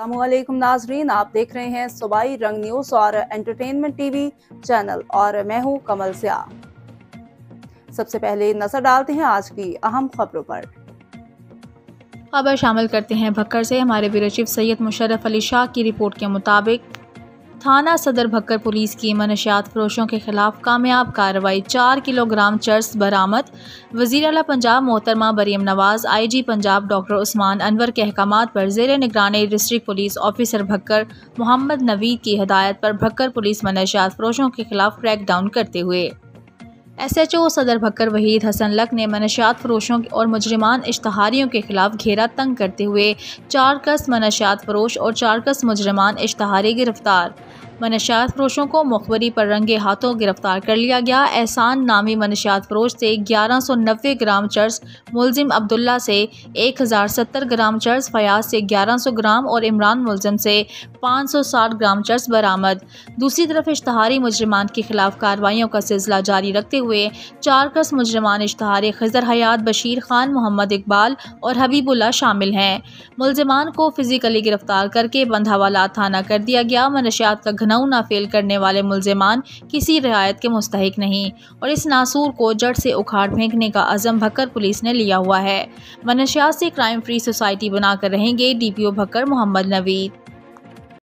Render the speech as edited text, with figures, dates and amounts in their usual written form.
अस्सलामुअलैकुम नाजरीन, आप देख रहे हैं सूबाई रंग न्यूज़ और एंटरटेनमेंट टीवी चैनल और मैं हूं कमल स्या। सबसे पहले नजर डालते हैं आज की अहम खबरों पर। खबर शामिल करते हैं भक्कर से। हमारे ब्यूरो चीफ सैयद मुशर्रफ अली शाह की रिपोर्ट के मुताबिक थाना सदर भक्कर पुलिस की मनशियात फरोशों के खिलाफ कामयाब कार्रवाई। 4 किलोग्राम चर्स बरामद। वज़ीर आला पंजाब मोहतरमा मरीम नवाज, IG पंजाब डॉक्टर उस्मान अनवर के अहकामात पर ज़ेर निगरानी district police officer Bhakkar Mohammad Naveed की हिदायत पर भक्कर पुलिस मनशियात फरोशों के खिलाफ क्रैकडाउन करते हुए SHO सदर भक्कर वहीद हसन लक ने मनशियात फरोशों और मुजरिमान इश्तहारियों के खिलाफ घेरा तंग करते हुए 4 कस मनशियात फरोश और 4 कस मुजरिमान इश्तहारी गिरफ्तार। मनशियात फरोशों को मुखबरी पर रंगे हाथों गिरफ्तार कर लिया गया। एहसान नामी मनशियात फरोश से 1190 ग्राम चर्स, मुलजिम अब्दुल्ला से 1070 ग्राम चर्स, फयाज से 1100 ग्राम और इमरान मुलजिम से 560 ग्राम चर्स बरामद। दूसरी तरफ इश्तहारी मुजरिमान के खिलाफ कार्रवाइयों का सिलसिला जारी रखते हुए 4 कस मुजरिमान इश्तहारी खिजर हयात, बशीर खान, मोहम्मद इकबाल और हबीबुल्ला शामिल हैं। मुलजिमान को फिजिकली गिरफ्तार करके बंधावाला थाना कर दिया गया। मनशियात का घनौना फेल करने वाले मुलजिमान किसी रियायत के मुस्तहिक नहीं और इस नासूर को जड़ से उखाड़ फेंकने का अज़म भक्कर पुलिस ने लिया हुआ है। मनशियात से क्राइम फ्री सोसाइटी बनाकर रहेंगे DPO भक्कर मोहम्मद नवीद।